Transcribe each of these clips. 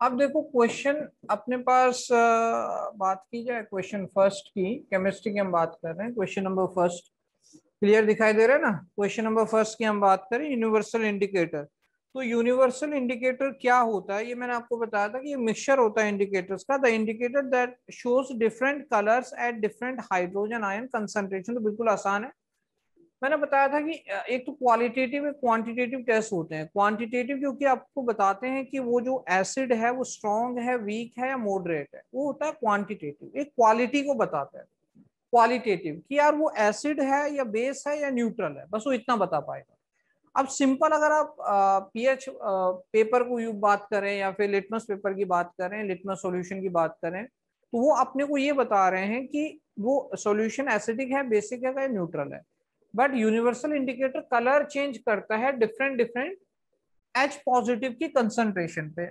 अब देखो क्वेश्चन अपने पास बात की जाए क्वेश्चन फर्स्ट की, केमिस्ट्री की हम बात कर रहे हैं। क्वेश्चन नंबर फर्स्ट क्लियर दिखाई दे रहा है ना। क्वेश्चन नंबर फर्स्ट की हम बात करें, यूनिवर्सल इंडिकेटर। तो यूनिवर्सल इंडिकेटर क्या होता है, ये मैंने आपको बताया था कि ये मिक्सचर होता है इंडिकेटर्स का। The indicator that shows different colours at different hydrogen ion concentration. तो बिल्कुल आसान है। मैंने बताया था कि एक तो क्वालिटेटिव एक क्वांटिटेटिव टेस्ट होते हैं। क्वांटिटेटिव क्योंकि आपको बताते हैं कि वो जो एसिड है वो स्ट्रॉन्ग है, वीक है या मॉडरेट है, वो होता है क्वांटिटेटिव। एक क्वालिटी को बताता है क्वालिटेटिव कि यार वो एसिड है या बेस है या न्यूट्रल है, बस वो इतना बता पाएगा। अब सिंपल अगर आप पीएच पेपर को यू बात करें या फिर लिटमस पेपर की बात करें, लिटमस सॉल्यूशन की बात करें, तो वो अपने को ये बता रहे हैं कि वो सॉल्यूशन एसिडिक है, बेसिक है या न्यूट्रल है। But universal indicator colour change करता है डिफरेंट डिफरेंट एच पॉजिटिव की कंसंट्रेशन पे।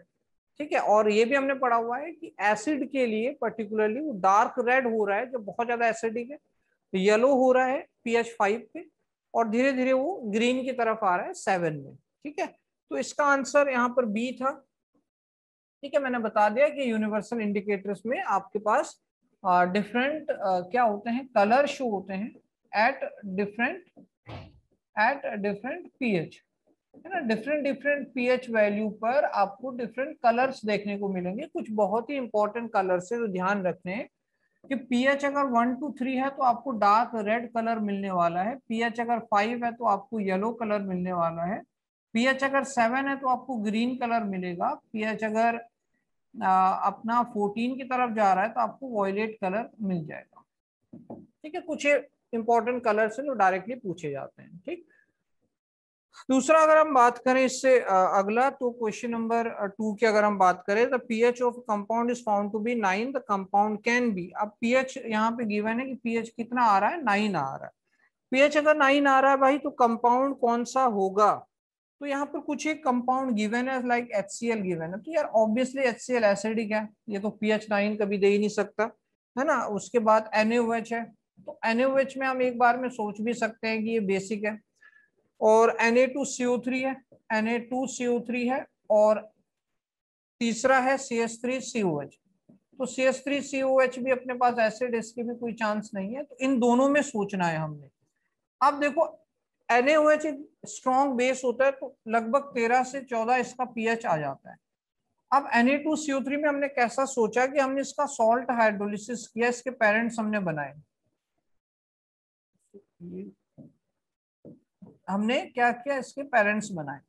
ठीक है, और ये भी हमने पढ़ा हुआ है कि एसिड के लिए पर्टिकुलरली वो डार्क रेड हो रहा है जब बहुत ज्यादा एसिडिक है, येलो हो रहा है pH 5 पे, और धीरे धीरे वो ग्रीन की तरफ आ रहा है 7 में। ठीक है, तो इसका आंसर यहाँ पर बी था। ठीक है, मैंने बता दिया कि यूनिवर्सल इंडिकेटर्स में आपके पास डिफरेंट क्या होते हैं, कलर शो होते हैं एट डिफरेंट पीएच, है ना। डिफरेंट डिफरेंट पीएच वैल्यू पर आपको डिफरेंट कलर्स देखने को मिलेंगे। कुछ बहुत ही इंपॉर्टेंट कलर्स है जो ध्यान रखने हैं कि पीएच अगर 1 to 3 है तो आपको डार्क रेड कलर मिलने वाला है, पीएच अगर 5 है तो आपको येलो कलर मिलने वाला है, पीएच अगर 7 है तो आपको ग्रीन कलर मिलेगा, पीएच अगर अपना 14 की तरफ जा रहा है तो आपको वॉयलेट कलर मिल जाएगा। ठीक है, कुछ इंपॉर्टेंट कलर्स हैं जो डायरेक्टली पूछे जाते हैं। ठीक, दूसरा अगर हम बात करें इससे अगला, तो क्वेश्चन नंबर 2 की अगर हम बात करें, the pH of compound is found to be 9, the compound can be. अब पीएच यहाँ पे गिवन है कि पीएच कितना आ रहा है, 9 आ रहा है। पीएच अगर 9 आ रहा है भाई, तो कंपाउंड कौन सा होगा। तो यहाँ पर कुछ एक कंपाउंड गिवन है, लाइक HCl गिवन है, तो यार ऑब्वियसली HCl एसिडिक है, ये तो pH 9 कभी दे ही नहीं सकता, है ना। उसके बाद NaOH है, तो NaOH में हम एक बार में सोच भी सकते हैं कि ये बेसिक है। और Na2CO3 है, Na2CO3 है, और तीसरा है CH3COH। तो CH3COH भी अपने पास एसिड, इसकी भी कोई चांस नहीं है, तो इन दोनों में सोचना है हमने। अब देखो NaOH एक स्ट्रॉन्ग बेस होता है, तो लगभग 13 से 14 इसका pH आ जाता है। अब Na2CO3 में हमने कैसा सोचा कि हमने इसका सॉल्ट हाइड्रोलिसिस किया, इसके पेरेंट्स हमने बनाए। हमने क्या किया, इसके पेरेंट्स बनाए।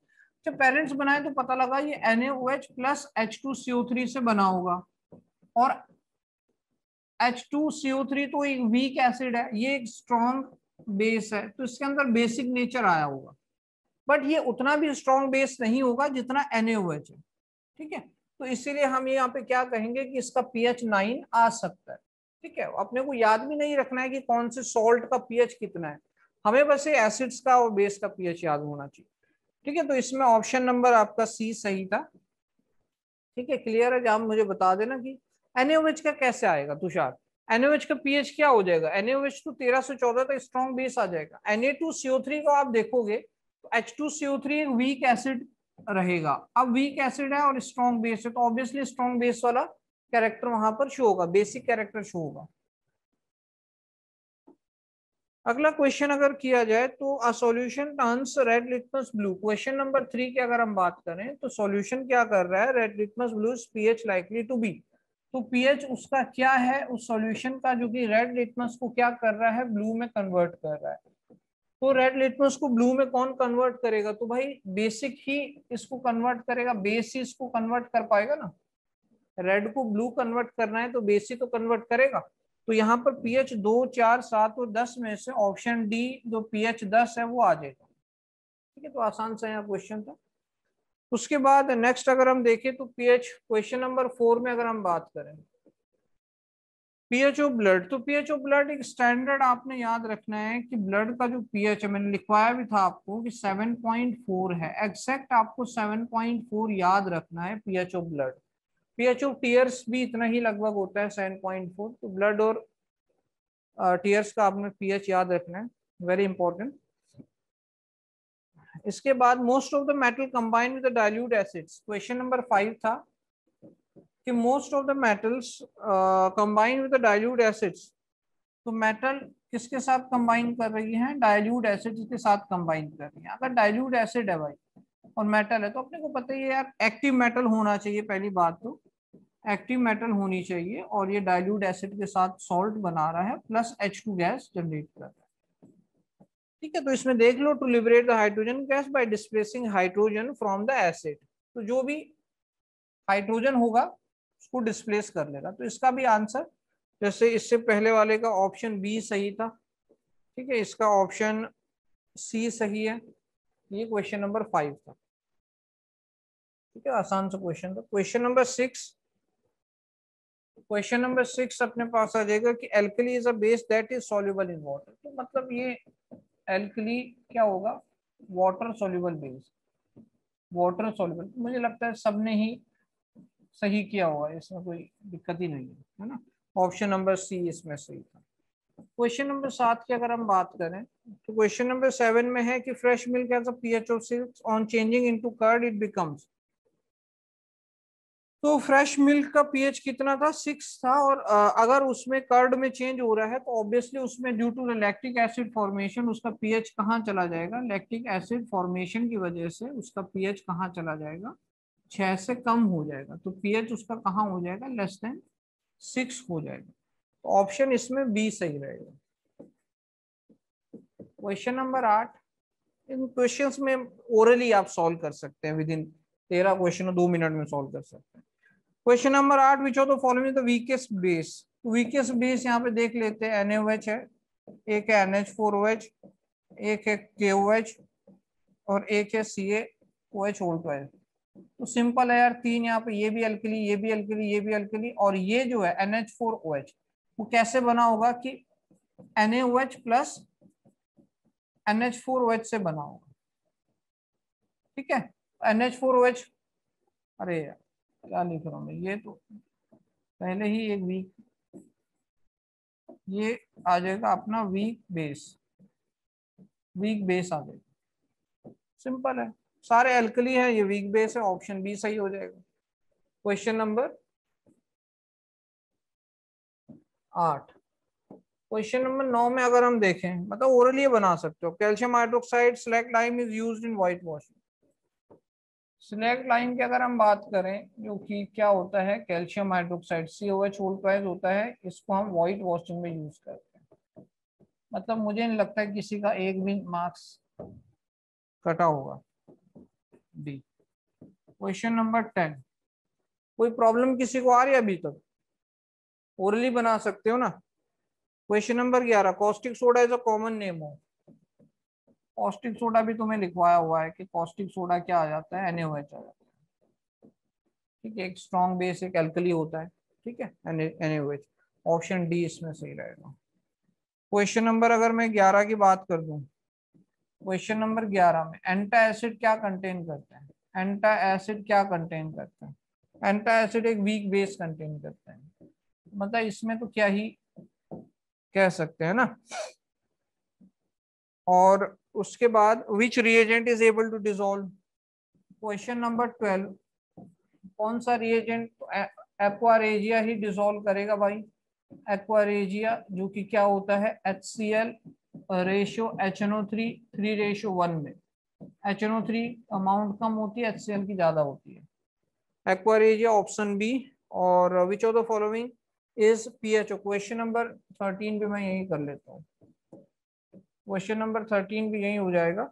जब पेरेंट्स बनाए तो पता लगा ये NaOH प्लस H2CO3 से बना होगा, और H2CO3 तो एक वीक एसिड है, ये एक स्ट्रॉन्ग बेस है, तो इसके अंदर बेसिक नेचर आया होगा। बट ये उतना भी स्ट्रॉन्ग बेस नहीं होगा जितना NaOH है। ठीक है, तो इसीलिए हम यहाँ पे क्या कहेंगे कि इसका pH 9 आ सकता है। ठीक है, अपने को याद भी नहीं रखना है कि कौन से सॉल्ट का pH कितना है, हमें बस ये एसिड्स का और बेस का pH याद होना चाहिए। ठीक है, तो इसमें ऑप्शन नंबर आपका सी सही था। ठीक है, क्लियर है। जब मुझे बता देना कि NaOH का कैसे आएगा तुषार, NaOH का pH क्या हो जाएगा। NaOH तो 13 से 14 तक स्ट्रॉन्ग बेस आ जाएगा। Na2CO3 को आप देखोगे तो H2CO3 एक वीक एसिड रहेगा। अब वीक एसिड है और स्ट्रॉन्ग बेस है, तो ऑब्वियसली स्ट्रॉन्ग बेस वाला कैरेक्टर वहां पर शो होगा, बेसिक कैरेक्टर शो होगा। अगला क्वेश्चन अगर किया जाए तो a solution turns red litmus blue. Question number 3 की अगर हम बात करें तो सॉल्यूशन क्या कर रहा है, red litmus blue pH likely to be. तो पीएच उसका क्या है उस सॉल्यूशन का, जो कि रेड लिटमस को क्या कर रहा है, ब्लू में कन्वर्ट कर रहा है। तो रेड लिटमस को ब्लू में कौन कन्वर्ट करेगा, तो भाई बेसिक ही इसको कन्वर्ट करेगा, बेस ही इसको कन्वर्ट कर पाएगा ना। रेड को ब्लू कन्वर्ट करना है तो बेस ही तो कन्वर्ट करेगा। तो यहाँ पर pH 2, 4, 7 और 10 में से ऑप्शन डी जो pH 10 है वो आ जाएगा। ठीक है, तो आसान सा यहाँ क्वेश्चन था। उसके बाद नेक्स्ट अगर हम देखें तो pH क्वेश्चन नंबर 4 में अगर हम बात करें pH ऑफ ब्लड, तो pH ऑफ ब्लड एक स्टैंडर्ड आपने याद रखना है कि ब्लड का जो pH है, मैंने लिखवाया भी था आपको कि 7.4 है, एग्जैक्ट आपको 7.4 याद रखना है pH of blood. pH of tears भी इतना ही लगभग होता है 7.4। तो ब्लड और टीयर्स का आपने pH याद रखना है, वेरी इंपॉर्टेंट। इसके बाद most of the metal combine with dilute acids, question number 5 था। कि most of the metals combine with the dilute acids, तो मेटल किसके साथ कंबाइन कर रही है, डाइल्यूट एसिड के साथ कंबाइन कर रही है। अगर डाइल्यूट एसिड है भाई और मेटल है तो अपने को पता ही है यार एक्टिव मेटल होना चाहिए, पहली बात तो एक्टिव मेटल होनी चाहिए, और ये डाइल्यूट एसिड के साथ सॉल्ट बना रहा है प्लस H2 गैस जनरेट कर रहा है। ठीक है, तो इसमें देख लो, to liberate the hydrogen gas by displacing hydrogen from the acid, तो जो भी हाइड्रोजन होगा उसको डिस्प्लेस कर लेगा। तो इसका भी आंसर जैसे इससे पहले वाले का ऑप्शन बी सही था, ठीक है, इसका ऑप्शन सी सही है। ये क्वेश्चन नंबर 5 था। ठीक है, आसान सा क्वेश्चन था। क्वेश्चन नंबर 6, क्वेश्चन नंबर 6 अपने पास आ जाएगा कि alkali is a base that is soluble in water. तो मतलब ये एल्कली क्या होगा, water soluble base, water soluble. मुझे लगता है सबने ही सही किया हुआ है, इसमें कोई दिक्कत ही नहीं है ना। ऑप्शन नंबर सी इसमें सही था। क्वेश्चन नंबर 7 की अगर हम बात करें तो क्वेश्चन नंबर 7 में है कि fresh milk has a pH of 6 on changing into curd it becomes. तो फ्रेश मिल्क का पीएच कितना था, 6 था, और अगर उसमें कर्ड में चेंज हो रहा है तो ऑब्वियसली उसमें due to the lactic acid formation उसका पीएच कहाँ चला जाएगा, लैक्टिक एसिड फॉर्मेशन की वजह से उसका पीएच कहाँ चला जाएगा, 6 से कम हो जाएगा। तो पीएच उसका कहाँ हो जाएगा, लेस देन 6 हो जाएगा। तो ऑप्शन इसमें बी सही रहेगा। क्वेश्चन नंबर 8, इन क्वेश्चंस में ओरली आप सॉल्व कर सकते हैं, विद इन 13 क्वेश्चन 2 मिनट में सॉल्व कर सकते हैं। Question number 8, which of the following the weakest base. Weakest base यहाँ पे देख लेते हैं, NaOH है, एक है NH4OH, एक है KOH और एक है CaOH होल 12। तो सिंपल है यार, 3 यहाँ पे, ये भी अल्कली, ये भी अल्कली, ये भी अल्कली, और ये जो है NH4OH वो कैसे बना होगा कि NaOH प्लस NH4OH से बना होगा। ठीक है, NH4OH, अरे यार क्या लिख रहा हूँ मैं, ये तो पहले ही एक वीक, ये आ जाएगा अपना वीक बेस, वीक बेस आ जाएगा। सिंपल है, सारे एल्कली हैं, ये वीक बेस है, ऑप्शन बी सही हो जाएगा। क्वेश्चन नंबर 8, क्वेश्चन नंबर 9 में अगर हम देखें, मतलब ओरली बना सकते हो, calcium hydroxide slack lime is used in white washing. Slack lime की अगर हम बात करें, जो कि क्या होता है, कैल्शियम हाइड्रोक्साइड COH होता है, इसको हम व्हाइट वॉशिंग में यूज करते हैं। मतलब मुझे नहीं लगता है किसी का एक भी मार्क्स कटा होगा। डी। क्वेश्चन नंबर 10, कोई प्रॉब्लम किसी को आ रही है अभी तक, ओरली बना सकते हो ना। Question number 11, caustic soda is a common name हो। कॉस्टिक सोडा भी तुम्हें लिखवाया हुआ है कि कॉस्टिक सोडा क्या आ जाता है, NaOH आ जाता है। ठीक है, एक स्ट्रॉन्ग बेस, एक एल्कली होता है। ठीक है, NaOH, ऑप्शन डी इसमें सही रहेगा। क्वेश्चन नंबर अगर मैं 11 की बात कर दूं, क्वेश्चन नंबर 11 में एंटा एसिड क्या कंटेन करते हैं, एंटा एसिड क्या कंटेन करते हैं, एंटा एसिड एक वीक बेस कंटेन करते हैं। मतलब इसमें तो क्या ही कह सकते हैं ना। और उसके बाद which reagent is able to dissolve. Question number 12, कौन सा रिएजेंट, एक्वारेजिया ही डिसॉल्व करेगा भाई। एक्वारेजिया जो कि क्या होता है, HCl रेशियो HNO3 3:1 में, HNO3 अमाउंट कम होती है, HCl की ज्यादा होती है। Aqua regia option B. और which of the following is PHO। Question number 13 पे मैं यही कर लेता हूँ, क्वेश्चन नंबर 13 भी यही हो जाएगा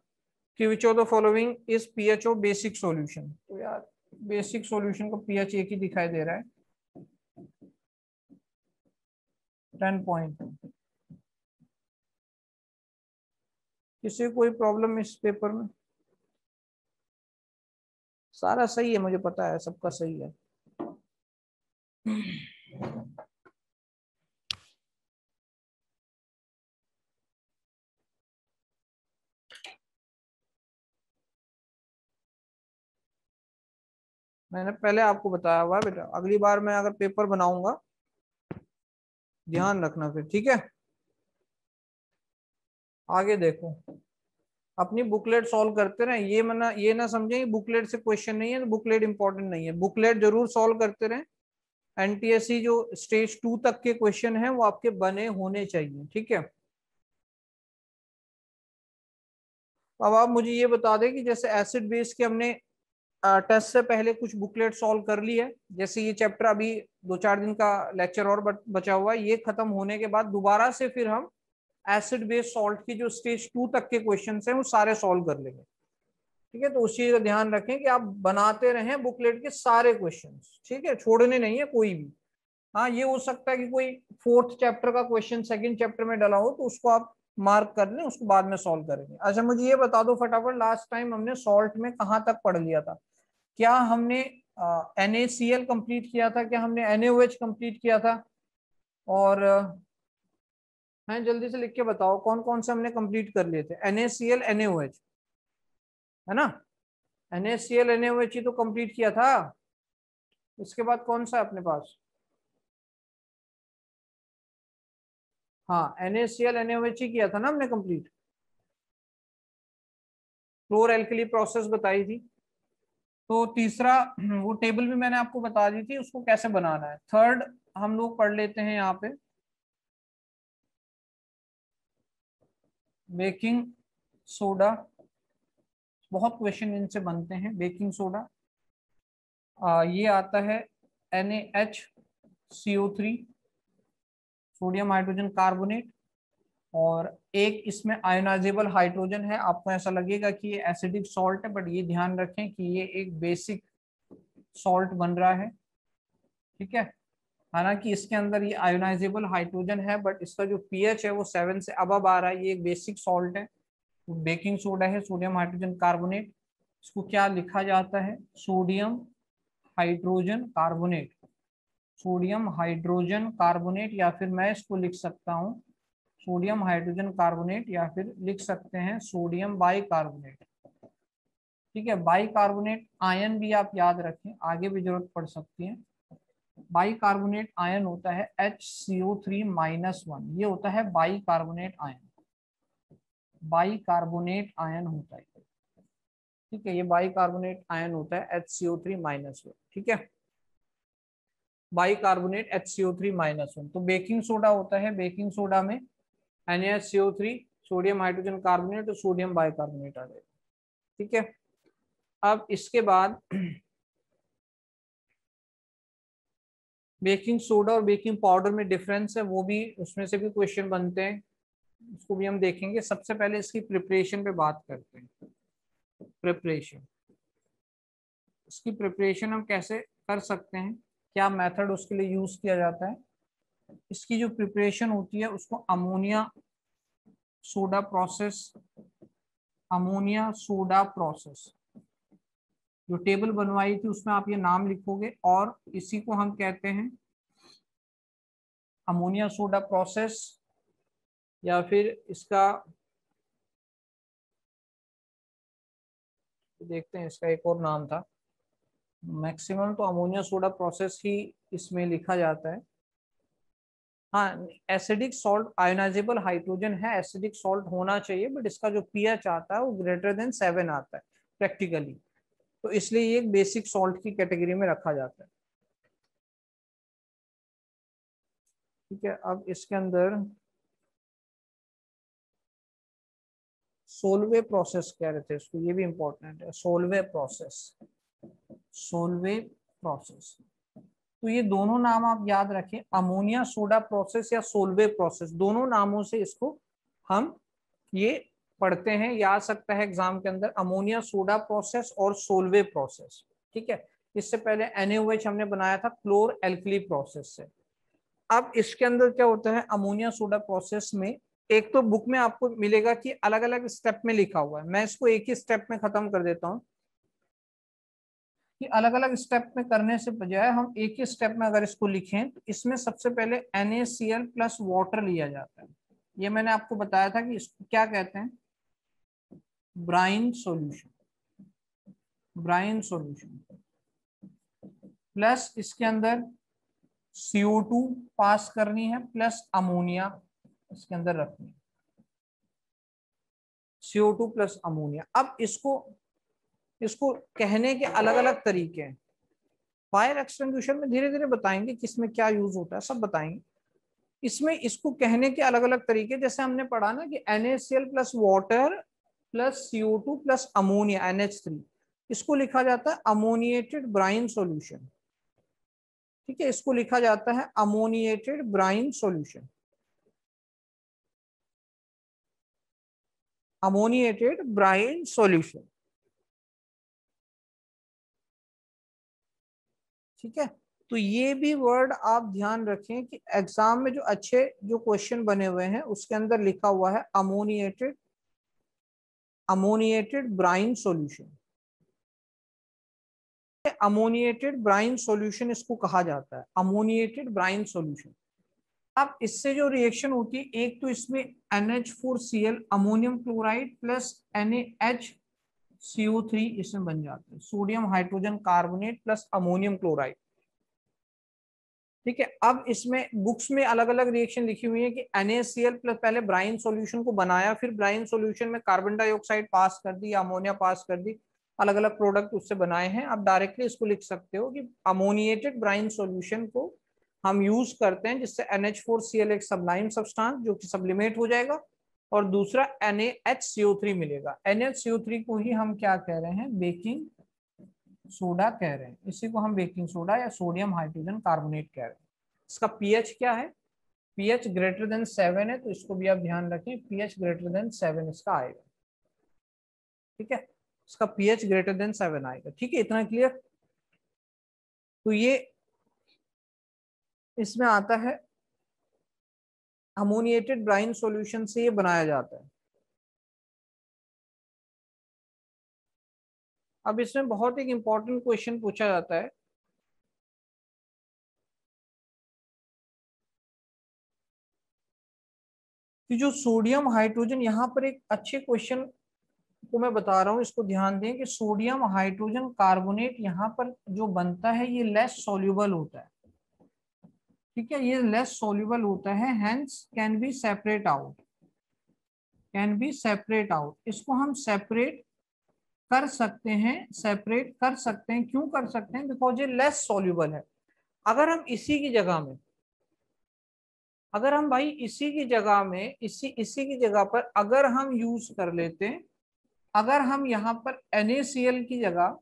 कि which of the following is PHO basic solution. तो यार बेसिक सॉल्यूशन को pH एक ही दिखाई दे रहा है, 10 पॉइंट। किसी कोई प्रॉब्लम इस पेपर में, सारा सही है, मुझे पता है सबका सही है। मैंने पहले आपको बताया हुआ है बेटा, अगली बार मैं अगर पेपर बनाऊंगा ध्यान रखना फिर, ठीक है। आगे देखो, अपनी बुकलेट सॉल्व करते रहे, ये ना समझे बुकलेट से क्वेश्चन नहीं है, बुकलेट इंपॉर्टेंट नहीं है, बुकलेट जरूर सॉल्व करते रहे। एनटीएससी जो स्टेज 2 तक के क्वेश्चन हैं वो आपके बने होने चाहिए, ठीक है। अब आप मुझे ये बता दें कि जैसे एसिड बेस के हमने टेस्ट से पहले कुछ बुकलेट सॉल्व कर ली है, जैसे ये चैप्टर अभी 2-4 दिन का लेक्चर और बचा हुआ है, ये खत्म होने के बाद दोबारा से फिर हम एसिड बेस सॉल्ट की जो स्टेज 2 तक के क्वेश्चन हैं वो सारे सॉल्व कर लेंगे, ठीक है। तो उस चीज का ध्यान रखें कि आप बनाते रहें बुकलेट के सारे क्वेश्चन, ठीक है, छोड़ने नहीं है कोई भी। हाँ, ये हो सकता है कि कोई 4th चैप्टर का क्वेश्चन 2nd चैप्टर में डला हो तो उसको आप मार्क कर लें, उसको बाद में सॉल्व करेंगे। अच्छा, मुझे ये बता दो फटाफट, लास्ट टाइम हमने सॉल्ट में कहाँ तक पढ़ लिया था? क्या हमने NaCl कंप्लीट किया था? क्या हमने NaOH कंप्लीट किया था? और हैं, जल्दी से लिख के बताओ कौन कौन से हमने कंप्लीट कर लिए थे? NaCl NaOH, है ना? NaCl NaOH ही तो कंप्लीट किया था। इसके बाद कौन सा है अपने पास? हाँ, NaCl NaOH ही किया था ना हमने कंप्लीट। क्लोर एल्कली प्रोसेस बताई थी। तो तीसरा वो टेबल भी मैंने आपको बता दी थी, उसको कैसे बनाना है। थर्ड हम लोग पढ़ लेते हैं यहाँ पे बेकिंग सोडा। बहुत क्वेश्चन इनसे बनते हैं। बेकिंग सोडा ये आता है NaHCO3, सोडियम हाइड्रोजन कार्बोनेट, और एक इसमें आयोनाइजेबल हाइड्रोजन है। आपको ऐसा लगेगा कि ये एसिडिक सॉल्ट है, बट ये ध्यान रखें कि ये एक बेसिक सॉल्ट बन रहा है, ठीक है। हालांकि इसके अंदर ये आयोनाइजेबल हाइड्रोजन है, बट इसका जो पीएच है वो 7 से अब आ रहा है। ये एक बेसिक सॉल्ट है, तो बेकिंग सोडा है, सोडियम हाइड्रोजन कार्बोनेट। इसको क्या लिखा जाता है? Sodium hydrogen carbonate, sodium hydrogen carbonate, या फिर मैं इसको लिख सकता हूँ सोडियम हाइड्रोजन कार्बोनेट, या फिर लिख सकते हैं सोडियम बाइकार्बोनेट, ठीक है। बाइकार्बोनेट आयन भी आप याद रखें, आगे भी जरूरत पड़ सकती है। बाइकार्बोनेट आयन होता है HCO3-1, ये होता है बाइकार्बोनेट आयन, बाइकार्बोनेट आयन होता है, ठीक है। ये बाइकार्बोनेट आयन होता है HCO3-1, ठीक है। Bicarbonate HCO3-1। तो बेकिंग सोडा होता है, बेकिंग सोडा में NaCO3, सोडियम हाइड्रोजन कार्बोनेट और सोडियम बाइकार्बोनेट आ जाएगा, ठीक है। अब इसके बाद बेकिंग सोडा और बेकिंग पाउडर में डिफरेंस है, वो भी उसमें से भी क्वेश्चन बनते हैं, उसको भी हम देखेंगे। सबसे पहले इसकी प्रिपरेशन पे बात करते हैं। प्रिपरेशन, इसकी प्रिपरेशन हम कैसे कर सकते हैं, क्या मेथड उसके लिए यूज किया जाता है? इसकी जो प्रिपरेशन होती है उसको ammonia soda process, ammonia soda process, जो टेबल बनवाई थी उसमें आप ये नाम लिखोगे, और इसी को हम कहते हैं अमोनिया सोडा प्रोसेस, या फिर इसका देखते हैं, इसका एक और नाम था। मैक्सिमम तो अमोनिया सोडा प्रोसेस ही इसमें लिखा जाता है। हाँ, एसिडिक सॉल्ट आयोनाइजेबल हाइड्रोजन है, एसिडिक सॉल्ट होना चाहिए, बट इसका जो पीएच आता है वो ग्रेटर देन 7 आता है प्रैक्टिकली, तो इसलिए ये एक बेसिक सॉल्ट की कैटेगरी में रखा जाता है, ठीक है। अब इसके अंदर सोलवे प्रोसेस कह रहे थे इसको, ये भी इंपॉर्टेंट है, सोलवे प्रोसेस, सोलवे प्रोसेस। तो ये दोनों नाम आप याद रखें, अमोनिया सोडा प्रोसेस या सोलवे प्रोसेस, दोनों नामों से इसको हम ये पढ़ते हैं। ये आ सकता है एग्जाम के अंदर, अमोनिया सोडा प्रोसेस और सोलवे प्रोसेस, ठीक है। इससे पहले NaOH हमने बनाया था क्लोर एल्कली प्रोसेस से। अब इसके अंदर क्या होता है अमोनिया सोडा प्रोसेस में, एक तो बुक में आपको मिलेगा कि अलग अलग स्टेप में लिखा हुआ है, मैं इसको एक ही स्टेप में खत्म कर देता हूँ, कि अलग अलग स्टेप में करने से बजाय हम एक ही स्टेप में अगर इसको लिखें, तो इसमें सबसे पहले NaCl प्लस वाटर लिया जाता है। ये मैंने आपको बताया था कि इसको क्या कहते हैं, brine solution, brine solution, plus इसके अंदर CO2 पास करनी है, प्लस अमोनिया इसके अंदर रखनी है, CO2 प्लस अमोनिया। अब इसको इसको कहने के अलग अलग तरीके हैं, फायर एक्सटिंग्विशर में धीरे धीरे बताएंगे किसमें क्या यूज होता है, सब बताएंगे। इसमें इसको कहने के अलग अलग तरीके, जैसे हमने पढ़ा ना कि NaCl plus water plus CO2 plus ammonia NH3, इसको लिखा जाता है अमोनिएटेड ब्राइन सॉल्यूशन। ठीक है, इसको लिखा जाता है ammoniated brine solution, ammoniated brine solution. ठीक है, तो ये भी वर्ड आप ध्यान रखें कि एग्जाम में जो अच्छे जो क्वेश्चन बने हुए हैं उसके अंदर लिखा हुआ है ammoniated, ammoniated brine solution. Ammoniated brine solution इसको कहा जाता है, अमोनिएटेड ब्राइन सॉल्यूशन। अब इससे जो रिएक्शन होती है, एक तो इसमें NH4Cl ammonium chloride plus NaHCO3 इसमें बन जाता है, sodium hydrogen carbonate plus ammonium chloride. ठीक है, अब इसमें बुक्स में अलग अलग रिएक्शन लिखी हुई है कि NaCl प्लस पहले ब्राइन सॉल्यूशन को बनाया, फिर ब्राइन सॉल्यूशन में कार्बन डाइऑक्साइड पास कर दी, अमोनिया पास कर दी, अलग अलग प्रोडक्ट उससे बनाए हैं। आप डायरेक्टली इसको लिख सकते हो कि अमोनिएटेड ब्राइन सॉल्यूशन को हम यूज करते हैं जिससे NH4Cl एक सबलाइम सब्सटेंस जो कि सब्लिमेट हो जाएगा, और दूसरा NaHCO3 मिलेगा। NaHCO3 को ही हम क्या कह रहे हैं, बेकिंग सोडा कह रहे हैं, इसी को हम बेकिंग सोडा या सोडियम हाइड्रोजन कार्बोनेट कह रहे हैं। इसका पीएच क्या है, पीएच ग्रेटर देन 7 है, तो इसको भी आप ध्यान रखें, पीएच ग्रेटर देन 7 इसका आएगा। ठीक है, इसका पीएच ग्रेटर देन 7 आएगा। ठीक है, इतना क्लियर। तो ये इसमें आता है अमोनिएटेड ब्राइन सॉल्यूशन से ये बनाया जाता है। अब इसमें बहुत एक इंपॉर्टेंट क्वेश्चन पूछा जाता है कि जो सोडियम हाइड्रोजन, यहाँ पर एक अच्छे क्वेश्चन को मैं बता रहा हूँ, इसको ध्यान दें कि सोडियम हाइड्रोजन कार्बोनेट यहाँ पर जो बनता है ये लेस सॉल्युबल होता है। ठीक है, ये लेस सॉल्युबल होता है, hence can be separate out, can be separate out. इसको हम सेपरेट कर सकते हैं, सेपरेट कर सकते हैं। क्यों कर सकते हैं, बिकॉज ये लेस सॉल्युबल है। अगर हम इसी की जगह में, अगर हम भाई इसी की जगह में, इसी की जगह पर अगर हम यूज कर लेते, अगर हम यहाँ पर NaCl की जगह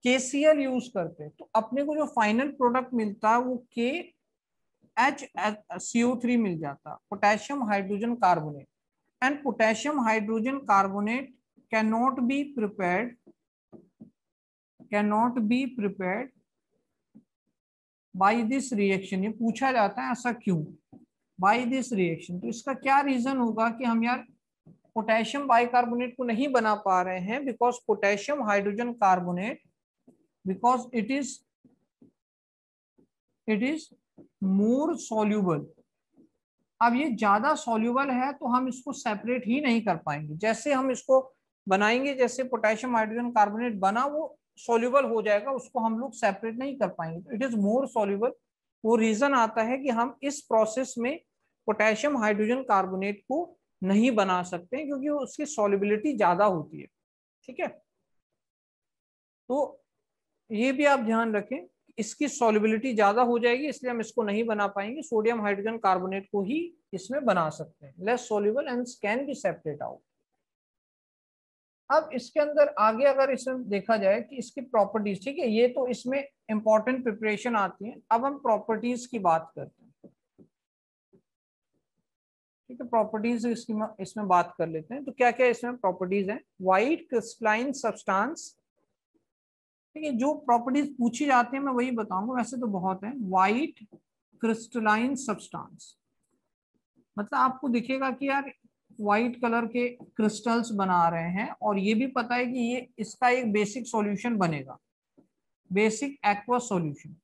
KCl यूज करते, तो अपने को जो फाइनल प्रोडक्ट मिलता है वो KHCO3 मिल जाता, potassium hydrogen carbonate. And potassium hydrogen carbonate cannot be prepared, cannot be prepared by this reaction. ये पूछा जाता है ऐसा क्यों, बाय दिस रिएक्शन। तो इसका क्या रीजन होगा कि हम यार पोटेशियम बाइकार्बोनेट को नहीं बना पा रहे हैं, because potassium hydrogen carbonate, because it is more soluble. अब ये ज्यादा सॉल्युबल है तो हम इसको सेपरेट ही नहीं कर पाएंगे। जैसे हम इसको बनाएंगे, जैसे पोटेशियम हाइड्रोजन कार्बोनेट बना, वो सॉल्युबल हो जाएगा, उसको हम लोग सेपरेट नहीं कर पाएंगे, तो इट इज मोर सॉल्युबल। वो रीजन आता है कि हम इस प्रोसेस में पोटेशियम हाइड्रोजन कार्बोनेट को नहीं बना सकते क्योंकि उसकी सॉल्युबिलिटी ज्यादा होती है। ठीक है, तो ये भी आप ध्यान रखें, इसकी सॉल्युबिलिटी ज्यादा हो जाएगी, इसलिए हम इसको नहीं बना पाएंगे। सोडियम हाइड्रोजन कार्बोनेट को ही इसमें बना सकते हैं, less soluble and can be separate out. अब इसके अंदर आगे अगर इसमें देखा जाए कि इसकी प्रॉपर्टीज, ठीक है, ये तो इसमें इंपॉर्टेंट प्रिपरेशन आती है। अब हम प्रॉपर्टीज की बात करते हैं। ठीक है, प्रॉपर्टीज इसमें बात कर लेते हैं। तो क्या क्या इसमें प्रॉपर्टीज हैं, व्हाइट क्रिस्टलाइन सब्सटेंस। ठीक है, जो प्रॉपर्टीज पूछी जाती है मैं वही बताऊंगा, वैसे तो बहुत है। व्हाइट क्रिस्टलाइन सब्सटेंस मतलब आपको दिखेगा कि यार व्हाइट कलर के क्रिस्टल्स बना रहे हैं, और ये भी पता है कि ये इसका एक बेसिक सॉल्यूशन बनेगा, बेसिक एक्वा सॉल्यूशन।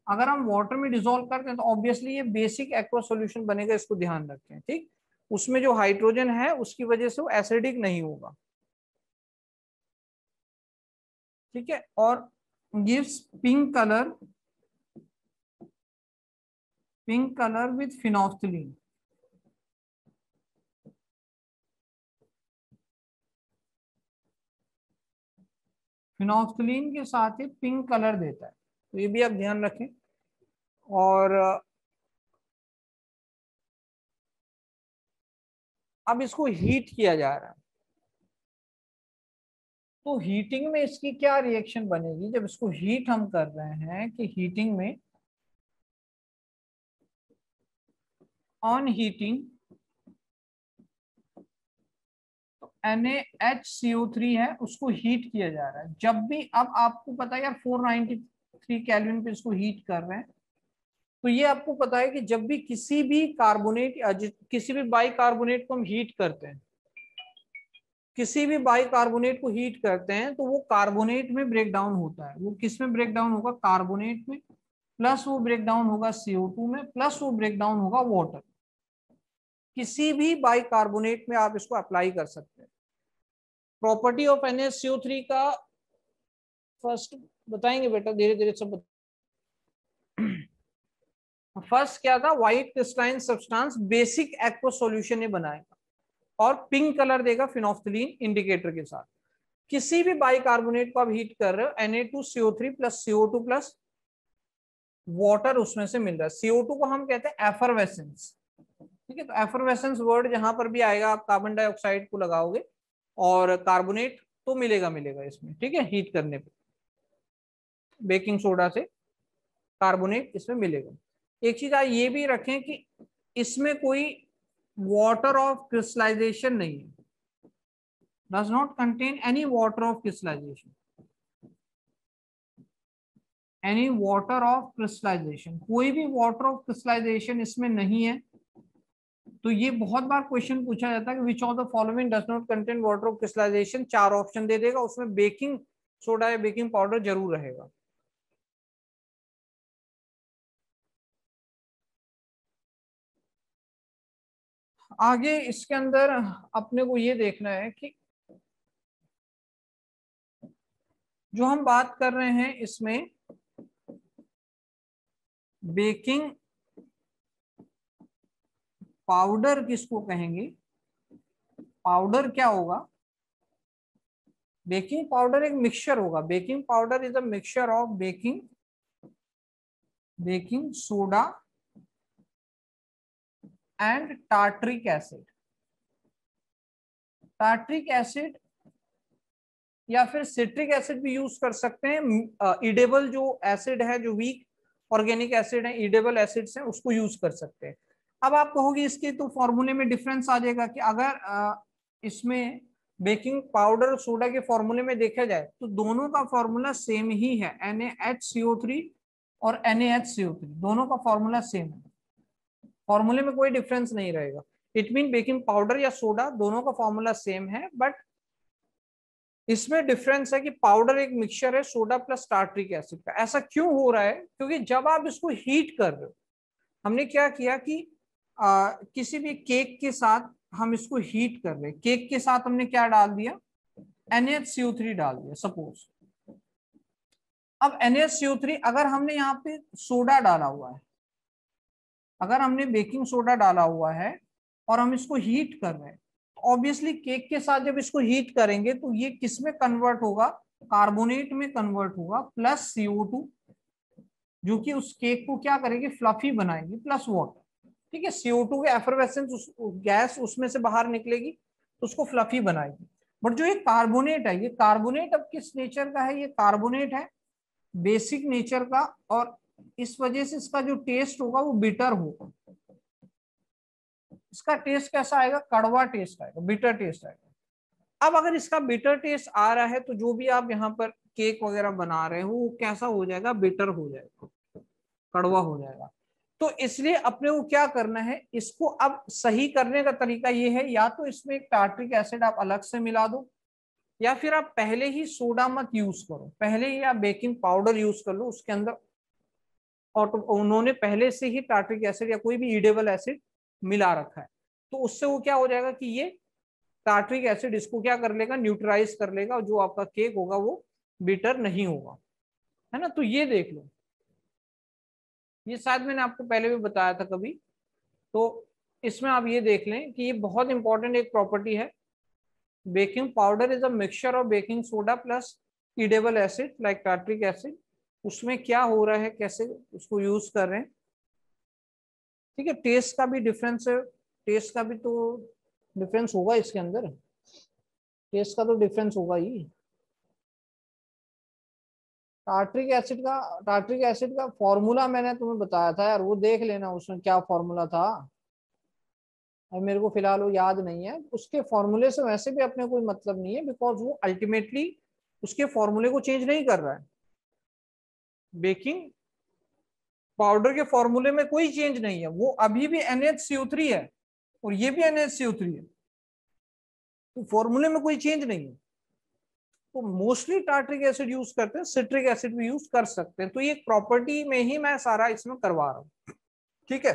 अगर हम वाटर में डिसॉल्व करते हैं तो ऑब्वियसली ये बेसिक एक्वा सॉल्यूशन बनेगा, इसको ध्यान रखें। ठीक, उसमें जो हाइड्रोजन है उसकी वजह से वो एसिडिक नहीं होगा। ठीक है, और गिव्स पिंक कलर विथ फिनोल्फ्थलीन। फिनोल्फ्थलीन के साथ ही पिंक कलर देता है, तो ये भी आप ध्यान रखें। और अब इसको हीट किया जा रहा है, तो हीटिंग में इसकी क्या रिएक्शन बनेगी जब इसको हीट हम कर रहे हैं, कि हीटिंग में ऑन हीटिंग NaHCO3 है उसको हीट किया जा रहा है। जब भी, अब आपको पता है यार 493 केल्विन पे इसको हीट कर रहे हैं, तो ये आपको पता है कि जब भी किसी भी कार्बोनेट, किसी भी बाइकार्बोनेट को हम हीट करते हैं, किसी भी बाइकार्बोनेट को हीट करते हैं, तो वो कार्बोनेट में ब्रेक डाउन होता है। वो किस में ब्रेक डाउन होगा? कार्बोनेट में, प्लस वो ब्रेक डाउन होगा CO2 में, प्लस वो ब्रेक डाउन होगा वाटर। किसी भी बाइकार्बोनेट में आप इसको अप्लाई कर सकते हैं। प्रॉपर्टी ऑफ NaCO3 का फर्स्ट बताएंगे बेटा, धीरे धीरे सब फर्स्ट क्या था? White crystalline substance basic aqueous solution ये बनाएगा और पिंक कलर देगा फिनोल्फ्थलीन इंडिकेटर के साथ। किसी भी बाइकार्बोनेट को आप हीट कर रहे हो, Na2CO3 plus CO2 plus water उसमें से मिल रहा है। CO2 को हम कहते हैं एफरवेसेंस, ठीक है। तो एफरवेसेंस वर्ड जहां पर भी आएगा आप कार्बन डाइऑक्साइड को लगाओगे और कार्बोनेट तो मिलेगा मिलेगा इसमें, ठीक है। हीट करने पे बेकिंग सोडा से कार्बोनेट इसमें मिलेगा। एक चीज आप ये भी रखें कि इसमें कोई वाटर ऑफ क्रिस्टलाइजेशन नहीं है, does not contain any water of crystallization, any water of crystallization, कोई भी water of crystallization इसमें नहीं है। तो ये बहुत बार क्वेश्चन पूछा जाता है कि which of the following does not contain water of crystallization. 4 option दे देगा, उसमें बेकिंग सोडा या बेकिंग पाउडर जरूर रहेगा। आगे इसके अंदर अपने को ये देखना है कि जो हम बात कर रहे हैं इसमें बेकिंग पाउडर किसको कहेंगे? पाउडर क्या होगा? बेकिंग पाउडर एक मिक्सचर होगा। Baking powder is a mixture of baking soda and tartaric acid. Tartaric acid या फिर सिट्रिक एसिड भी यूज कर सकते हैं। ईडेबल जो एसिड है, जो वीक ऑर्गेनिक एसिड है, ईडेबल एसिड्स हैं, उसको यूज कर सकते हैं। अब आप कहोगे इसके तो फॉर्मूले में डिफरेंस आ जाएगा कि अगर इसमें बेकिंग पाउडर और सोडा के फॉर्मूले में देखा जाए तो दोनों का फॉर्मूला सेम ही है। NaHCO3 और NaHCO3 दोनों का फॉर्मूला सेम है, फॉर्मूले में कोई डिफरेंस नहीं रहेगा। इट मीन बेकिंग पाउडर या सोडा दोनों का फॉर्मूला सेम है, बट इसमें डिफरेंस है कि पाउडर एक मिक्सचर है सोडा प्लस टार्ट्रिक एसिड का। ऐसा क्यों हो रहा है? क्योंकि जब आप इसको हीट कर रहे हो, हमने क्या किया कि किसी भी केक के साथ हम इसको हीट कर रहे हैं, केक के साथ हमने क्या डाल दिया? NaCO3 डाल दिया सपोज। अब NaCO3 अगर हमने यहाँ पे सोडा डाला हुआ है, अगर हमने बेकिंग सोडा डाला हुआ है और हम इसको हीट कर रहे हैं, ऑब्वियसली केक के साथ जब इसको हीट करेंगे तो ये किस में कन्वर्ट होगा? कार्बोनेट में कन्वर्ट होगा प्लस CO2, जो कि उस केक को क्या करेगी? फ्लफी बनाएगी, प्लस वाटर, ठीक है। CO2 के एफरवेसेंस गैस उसमें से बाहर निकलेगी तो उसको फ्लफी बनाएगी। बट जो ये कार्बोनेट है, ये कार्बोनेट अब किस नेचर का है? ये कार्बोनेट है बेसिक नेचर का, और इस वजह से इसका जो टेस्ट होगा वो बिटर होगा। इसका टेस्ट कैसा आएगा? कड़वा टेस्ट आएगा, बिटर टेस्ट आएगा। अब अगर इसका बिटर टेस्ट आ रहा है तो जो भी आप यहाँ पर केक वगैरह बना रहे हो वो कैसा हो जाएगा? बिटर हो जाएगा, कड़वा हो जाएगा। तो इसलिए अपने को क्या करना है, इसको अब सही करने का तरीका ये है, या तो इसमें एक टार्ट्रिक एसिड आप अलग से मिला दो, या फिर आप पहले ही सोडा मत यूज करो, पहले ही आप बेकिंग पाउडर यूज कर लो उसके अंदर, और तो उन्होंने पहले से ही टार्ट्रिक एसिड या कोई भी ईडेबल एसिड मिला रखा है। तो उससे वो क्या हो जाएगा कि ये टार्ट्रिक एसिड इसको क्या कर लेगा? न्यूट्रलाइज कर लेगा, और जो आपका केक होगा वो बिटर नहीं होगा, है ना। तो ये देख लो, ये शायद मैंने आपको पहले भी बताया था कभी। तो इसमें आप ये देख लें कि ये बहुत इंपॉर्टेंट एक प्रॉपर्टी है। Baking powder is a mixture of baking soda plus edible acid like tartaric acid, उसमें क्या हो रहा है, कैसे उसको यूज कर रहे हैं। ठीक है, टेस्ट का भी डिफरेंस है, टेस्ट का भी तो डिफरेंस होगा इसके अंदर, टेस्ट का तो डिफरेंस होगा ही। टार्ट्रिक एसिड का फॉर्मूला मैंने तुम्हें बताया था यार, वो देख लेना उसमें क्या फॉर्मूला था। अब मेरे को फिलहाल वो याद नहीं है, उसके फॉर्मूले से वैसे भी अपने कोई मतलब नहीं है, बिकॉज वो अल्टीमेटली उसके फॉर्मूले को चेंज नहीं कर रहा है। बेकिंग पाउडर के फॉर्मूले में कोई चेंज नहीं है, वो अभी भी NaCO3 है और ये भी NaCO3 है, तो फॉर्मूले में कोई चेंज नहीं है। तो मोस्टली टार्ट्रिक एसिड यूज करते हैं, सिट्रिक एसिड भी यूज कर सकते हैं, तो ये प्रॉपर्टी में ही मैं सारा इसमें करवा रहा हूँ। ठीक है,